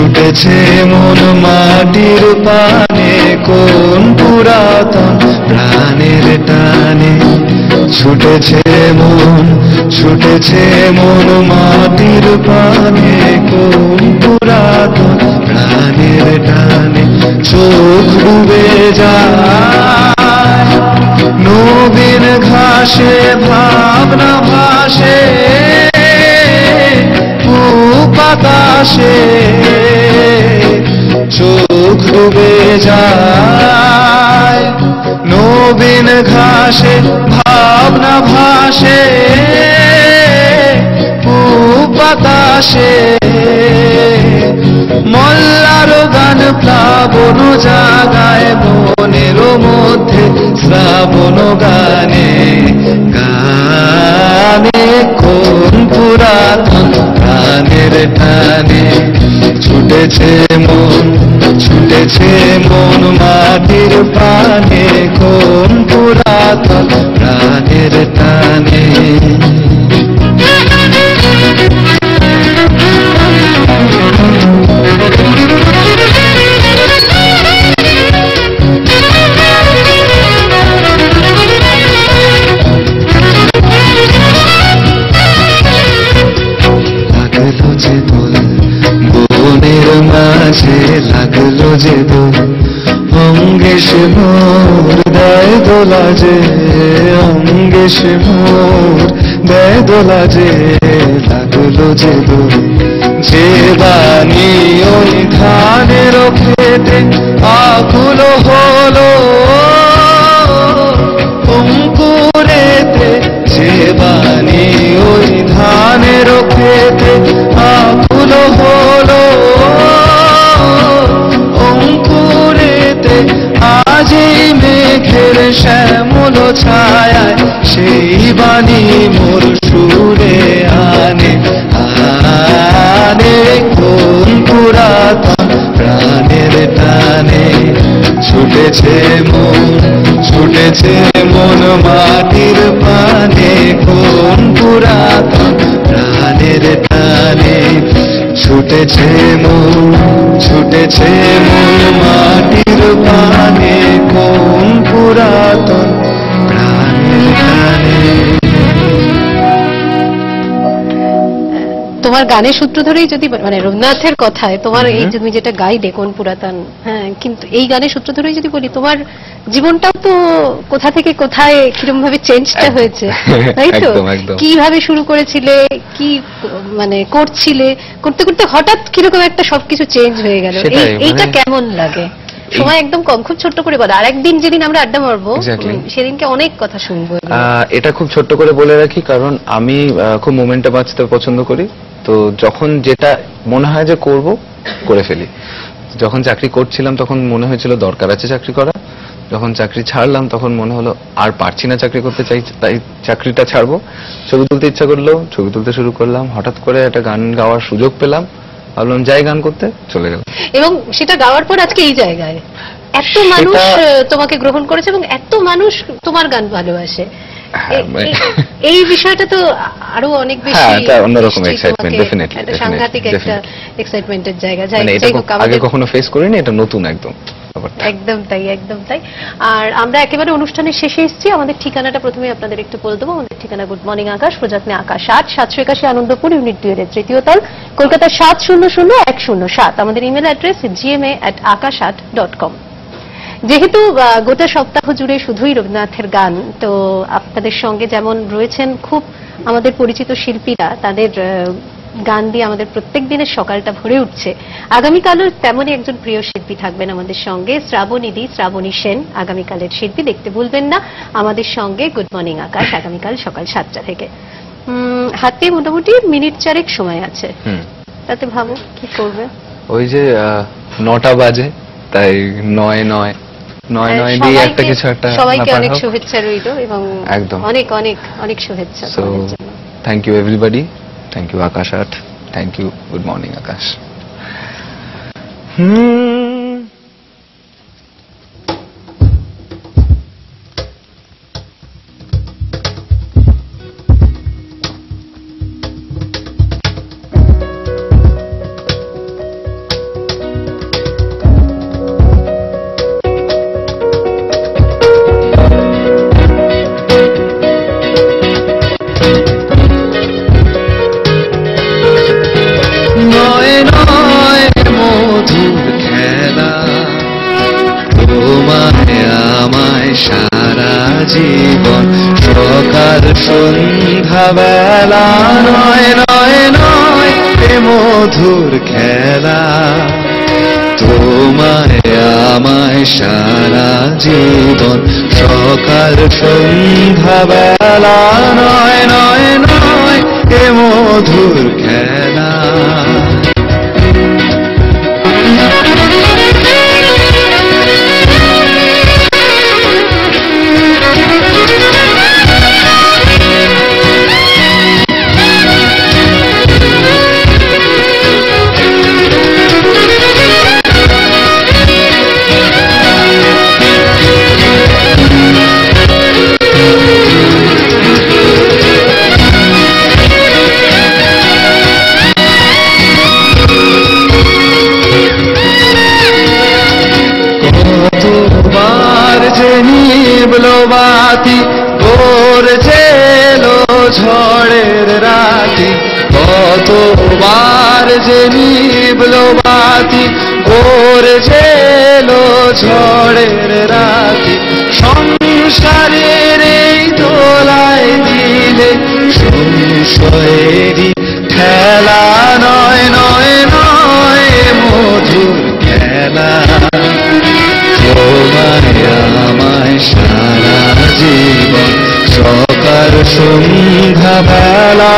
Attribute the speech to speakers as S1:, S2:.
S1: ছুটেছে মন মাটির পানে কোন পুরাতন প্রাণের টানে। ছুটেছে মন মাটির পানে কোন পুরাতন প্রাণের টানে। চোখ ডুবে যায় নবীন ঘাসে ভাবনা ভাসে বাতাসে। চোখ ডুবে যায় নবীন ঘাসে ভাবনা ভাসে বাতাসে। মল্লার গান প্লাবন জাগায় বনের মধ্যে শ্রাবণ গানে গানে কোন পুরাতন প্রাণের টানে। ছুটেছে মন মাটির পানে কোন পুরাতন প্রাণের টানে। লাগলো যে দোল অঙ্গে সে মোর দেয় দোলা যে। অঙ্গে সে মোর দেয় দোলা যে। লাগলো যে দোল যে বাণী ওই ধানের খেতে আকুল হলো অঙ্কুরেতে। যে বাণী ওই ধানের খেতে আকুল হলো অঙ্কুরেতে। আজি মেঘের শ্যামল ছায়ায় সেই বাণী মোর সুরে আনে আনে কোন পুরাতন প্রাণের টানে। ছুটেছে মন মাটির পানে কোন পুরাতন প্রাণের টানে। ছুটেছে মন মাটির পানে কোন পুরাতন প্রাণের টানে।
S2: তোমার গানের সূত্র ধরেই যদি মানে রবীন্দ্রনাথের কথায় তোমার এই তুমি যেটা গাইলে কোন পুরাতন, হ্যাঁ, কিন্তু এই গানের সূত্র ধরেই যদি বলি তোমার জীবনটাও তো কোথা থেকে কোথায় কিরকম ভাবে চেঞ্জটা হয়েছে, তাই তো? কিভাবে শুরু করেছিলে, কি মানে করছিলে, করতে করতে হঠাৎ কিরকম একটা সবকিছু চেঞ্জ হয়ে গেল, এইটা কেমন লাগে? সময় একদম কম, খুব ছোট্ট করে বলো। আর একদিন যেদিন আমরা আড্ডা মারবো সেদিনকে অনেক কথা শুনবো।
S3: এটা খুব ছোট্ট করে বলে রাখি, কারণ আমি খুব মোমেন্টে বাঁচতে পছন্দ করি। তো যখন যেটা মনে হয় যে করব করে ফেলি। যখন চাকরি করছিলাম তখন মনে হয়েছিল দরকার আছে চাকরি করা। যখন চাকরি ছাড়লাম তখন মনে হলো আর পারছি না চাকরি করতে, চাই তাই চাকরিটা ছাড়বো। ছবি তুলতে ইচ্ছা করলো, ছবি তুলতে শুরু করলাম। হঠাৎ করে একটা গান গাওয়ার সুযোগ পেলাম, ভাবলাম যাই গান করতে, চলে গেল।
S2: এবং সেটা গাওয়ার পর আজকে এই জায়গায় এত মানুষ তোমাকে গ্রহণ করেছে এবং এত মানুষ তোমার গান ভালোবাসে। এই বিষয়টা তো আরো অনেক বেশি
S3: অন্যরকম এক্সাইটমেন্ট, ডেফিনেটলি
S2: একটা সাংঘাতিক একটা এক্সাইটমেন্টের জায়গা।
S3: আগে কখনো ফেস করিনি, এটা নতুন একদম।
S2: একদম তাই, একদম তাই। আর আমরা একেবারে অনুষ্ঠানের শেষে এসেছি। আমাদের ঠিকানাটা প্রথমে আপনাদের একটু বলে দেবো। আমাদের ঠিকানা গুড মর্নিং আকাশ, প্রজাতনে আকাশ 8, 781 আনন্দপুর, ইউনিট 2 এর 3য় তল, কলকাতা 700107। আমাদের ইমেল অ্যাড্রেস gma@akash8.com। যেহেতু গোটা সপ্তাহ জুড়ে শুধুই রবীন্দ্রনাথের গান, তো আপনাদের সঙ্গে যেমন রয়েছেন খুব আমাদের পরিচিত শিল্পীরা, তাদের গান দিয়ে আমাদের প্রত্যেক দিনের সকালটা ভরে উঠছে। আগামীকালও তেমনই একজন প্রিয় শিল্পী থাকবেন আমাদের সঙ্গে, শ্রাবণী সেন, আগামীকালের শিল্পী। দেখতে ভুলবেন না আমাদের সঙ্গে গুড মর্নিং আকাশ আগামীকাল সকাল 7টা থেকে। হাতে মোটামুটি মিনিট 4 সময় আছে, তাতে ভাবো কি করবে।
S3: ওই যে 9টা বাজে, তাই 9 দিয়ে একটা কিছু একটা।
S2: সবাইকে অনেক শুভেচ্ছা রইল এবং অনেক অনেক অনেক শুভেচ্ছা।
S3: Thank you everybody, thank you Akash 8, thank you good morning Akash.
S1: জীবন সকাল সন্ধ্যা বেলা নয় নয় নয় এ মধুর খেলা তোমায় আমায় সারা জীবন সকাল সন্ধ্যা বেলা নয় নয় নয় এ মধুর খেলা বাতি গর্জে এলো ঝড়ের রাতি কতবার যে নিভলো বাতি গর্জে এলো ঝড়ের রাতি সংসারের এই দোলায় দিলে সংশয়েরই খেলা নয় নয় নয় মধুর খেলা তোমায় আমায় সারা জীবন সকাল সন্ধ্যা বেলা